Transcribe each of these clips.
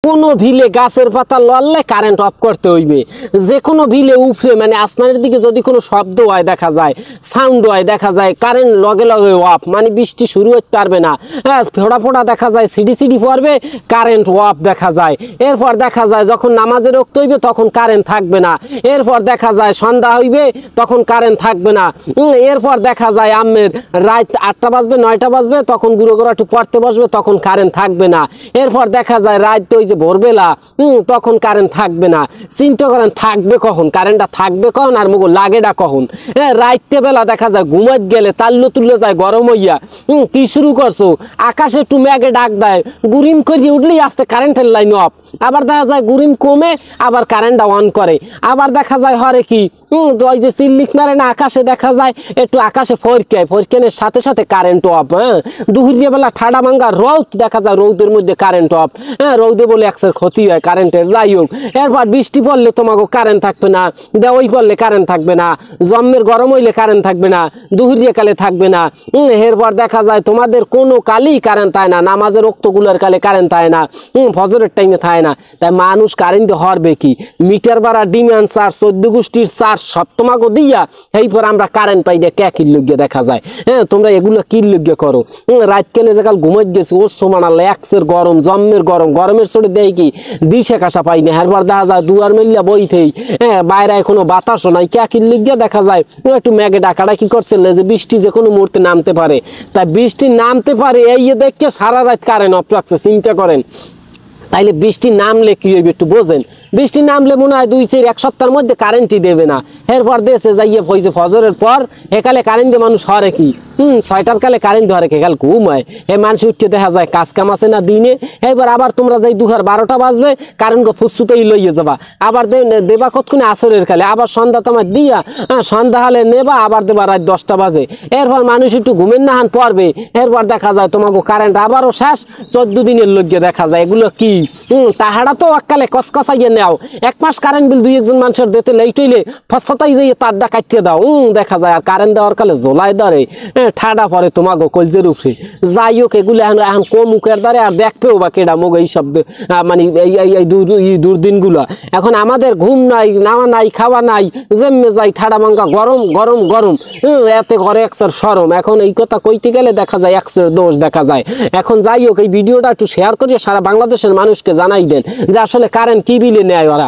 কোনো ভিলে গাছের পাতা লড়লে কারেন্ট অফ করতে হইবে। যে কোনো ভিলে উফরে মানে আসমানের দিকে যদি কোনো শব্দ হয় দেখা যায়, সাউন্ড হয় দেখা যায়, কারেন্ট লগে লগে অফ, মানে বৃষ্টি শুরু হতে পারবে না, হ্যাঁ ফোড়া ফোড়া দেখা যায়, সিডি সিডি পড়বে, কারেন্ট অফ দেখা যায়। এরপর দেখা যায় যখন নামাজের রক্ত হইবে তখন কারেন্ট থাকবে না। এরপর দেখা যায় সন্ধ্যা হইবে তখন কারেন্ট থাকবে না। এরপর দেখা যায় আম্মের রাত 8টা বাজবে 9টা বাজবে তখন গুঁড়ো গোড়া একটু পড়তে বসবে তখন কারেন্ট থাকবে না। এরপর দেখা যায় রাত ওই যে ভোরবেলা তখন কারেন্ট থাকবে না। চিন্তা করেন থাকবে কখন, কারেন্টটা থাকবে কখন আর মুগো লাগেটা কখন। হ্যাঁ রাইতে বেলা দেখা যায় ঘুমাইতে গেলে তাল্লো তুললে যায় গরম হইয়া কি শুরু করছো, আকাশে একটু মেঘে ডাক দেয়, গুরিম করিয়ে উঠলেই আসতে কারেন্টের লাইন অফ। আবার দেখা যায় গুরিম কমে আবার কারেন্টটা অন করে। আবার দেখা যায় হরে কি ওই যে চিল্লিক মারে না আকাশে দেখা যায় একটু আকাশে ফরকেনের সাথে সাথে কারেন্ট অফ। হ্যাঁ দুপুরিয়া বেলা ঠাডা ভাঙ্গা রৌদ দেখা যায়, রৌদের মধ্যে কারেন্ট অফ। হ্যাঁ রৌদে বলে একসের ক্ষতি হয় কারেন্টের। যাই হোক এরপর বৃষ্টি পড়লে তোমাকে কারেন্ট থাকবে না, দেওয়াই পড়লে কারেন্ট থাকবে না, জম্মের গরম হইলে কারেন্ট থাকবে না, দুপুরিয়া কালে থাকবে না। এরপর দেখা যায় তোমাদের কোনো কালেই কারেন্ট থাকে না, নামাজের রক্তগুলোর কালে কারেন্ট থাকে না, ফজরের টাইমে থাকে না। তাই মানুষ কারেন্ট হরবে কি, মিটার ভাড়া, ডিমান্ড চার্জ, 14 গোষ্ঠীর চার্জ সব তোমাকে দিয়া এইপর আমরা কারেন্ট পাই না। কে কিল্লুগিয়ে দেখা যায়। হ্যাঁ তোমরা এগুলো কিল্লুগিয়ে করো। রাত কেলে যেকাল ঘুমাই গেছি ও সমানালে একসের গরম, জম্মের গরম, গরমের চোটে দেয় কি দিশে কাশা পাই না। হেরবার দেখা যায় দুয়ার মেলিয়া বইতেই হ্যাঁ বাইরে কোনো বাতাসও নাই। কে কিল্লুগিয়ে দেখা যায় একটু মেঘে ডাকাটা কি করছে যে বৃষ্টি যে কোনো মুহূর্তে নামতে পারে। তাই বৃষ্টি নামতে পারে এই দেখে সারা রাত কারেন্ট অফ রাখছে। চিন্তা করেন তাইলে বৃষ্টি নামলে কি হইবে একটু বোঝেন। বৃষ্টি নামলে মনে হয় 2-4 এক সপ্তাহের মধ্যে কারেন্টই দেবে না। এরপর দেশে যাইয়ে হয়েছে ফজরের পর একালে কারেন্ট দিয়ে মানুষ হরে কি 6টার কালে কারেন্ট ধরে খেকাল ঘুম হয়। এ মানুষ উঠতে দেখা যায় কাজ কাম আছে না দিনে। এবার আবার তোমরা যাই দুহার 12টা বাজবে কারেন্ট ফুসুতেই লইয়ে যাবা, আবার দেবা কতক্ষণে আসরের কালে, আবার সন্ধ্যা তোমার দিয়া সন্ধ্যা হলে নেবা আবার দেবা রাত 10টা বাজে। এরপর মানুষ একটু ঘুমের নাহান পড়বে। এরপর দেখা যায় তোমাকে কারেন্ট আবারও শেষ, 14 দিনের লইয়ে দেখা যায়। এগুলো কি তাহারা তো এককালে কসকসাইয়ে নেও। 1 মাস কারেন্ট বিল 2-1 মানুষের দিতে লেট হইলে ফসতাই যাইয়ে তারটা কাটিয়ে দাও দেখা যায়। আর কারেন্ট দেওয়ার কালে জোলাই ধরে ঠাডা পরে তোমাকে কলজের উপরে। যাই হোক এগুলো এখন কম মুখের দ্বারে আর দেখবেও বা কেডা মুখ এই শব্দ মানে এই দুর্দিনগুলো। এখন আমাদের ঘুম নাই, নাওয়া নাই, খাওয়া নাই, জেমে যাই ঠাডা ভাঙ্গা গরম গরম গরম, এতে ঘরে একসের সরম। এখন এই কথা কইতে গেলে দেখা যায় একসের দোষ দেখা যায়। এখন যাই হোক এই ভিডিওটা একটু শেয়ার করিয়ে সারা বাংলাদেশের মানুষকে জানাই দেন যে আসলে কারেন্ট কি বিলে নেয় ওরা।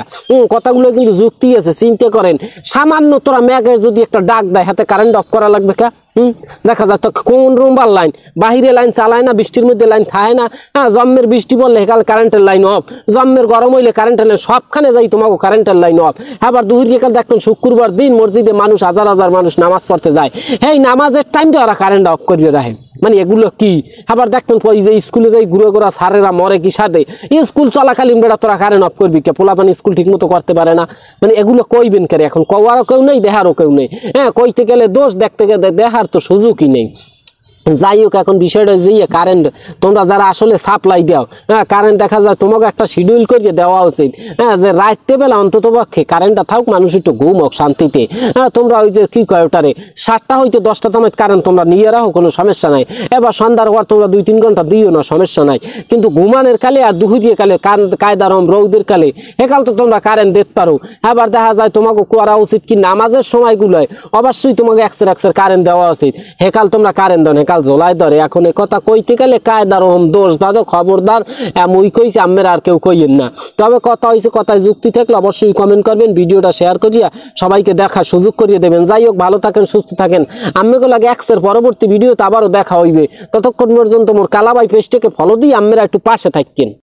কথাগুলো কিন্তু যুক্তি আছে। চিন্তা করেন সামান্য তোরা মেঘের যদি একটা ডাক দেয় হাতে কারেন্ট অফ করা লাগবে কা? দেখা যায় তো কোন রুমবার লাইন বাহিরে লাইন চালায় না, বৃষ্টির মধ্যে লাইন থাকে না। হ্যাঁ জম্মের বৃষ্টি পড়লে হেকাল কারেন্টের লাইন অফ, জম্মের গরম হইলে কারেন্টের লাইন, সবখানে যাই তোমাকে কারেন্টের লাইন অফ। আবার দুপুরে কাল দেখবেন শুক্রবার দিন মসজিদে মানুষ হাজার হাজার মানুষ নামাজ পড়তে যায়, এই নামাজের টাইমটা ওরা কারেন্ট অফ করিয়ে রাখে। মানে এগুলো কি? আবার দেখবেন ওই যে স্কুলে যাই ঘুরে ঘোরা সারেরা মরে কি সাথে, স্কুল চলাকালীন বেড়া তোরা কারেন্ট অফ করবি কে? পোলাপান স্কুল ঠিক মতো করতে পারে না। মানে এগুলো কইবেন কে? এখন কওয়ারও কেউ নেই, দেখারও কেউ নেই। হ্যাঁ কইতে গেলে দোষ, দেখতে গেলে দেখার তো সুযোগই নেই। যাই হোক এখন বিষয়টা যে কারেন্ট তোমরা যারা আসলে সাপ্লাই দাও, হ্যাঁ কারেন্ট দেখা যায় তোমাকে একটা শিডিউল করিয়ে দেওয়া উচিত। হ্যাঁ যে রাত্রে বেলা অন্তত পক্ষে কারেন্টটা থাকুক, মানুষ একটু ঘুম হোক শান্তিতে। হ্যাঁ তোমরা ওই যে কি কয় ওটারে 7টা হইতে 10টা সময় কারেন্ট তোমরা নিয়ে রাখো, কোনো সমস্যা নাই। এবার সন্ধ্যার পর তোমরা 2-3 ঘন্টা দিও না, সমস্যা নাই। কিন্তু ঘুমানের কালে আর দুপুরের কালে কায়দারম রৌদের কালে একাল তো তোমরা কারেন্ট দিতে পারো। এবার দেখা যায় তোমাকে করা উচিত কি নামাজের সময়গুলোয় অবশ্যই তোমাকে একসের কারেন্ট দেওয়া উচিত। হেকাল তোমরা কারেন্ট দেন কাল জোলাই ধরে। এখন এ কথা কইতে গেলে কায়দার দোষ দাদো খবরদার এমই কইছে আমের আর কেউ কইয়েন না। তবে কথা হয়েছে, কথায় যুক্তি থাকলে অবশ্যই কমেন্ট করবেন, ভিডিওটা শেয়ার করিয়া সবাইকে দেখার সুযোগ করিয়ে দেবেন। যাই হোক ভালো থাকেন, সুস্থ থাকেন। আম্মেকে লাগে এক্সের পরবর্তী ভিডিওতে আবারও দেখা হইবে। ততক্ষণ পর্যন্ত মোর কালাবাই পেজটাকে ফলো দিয়ে আম্মেরা একটু পাশে থাকেন।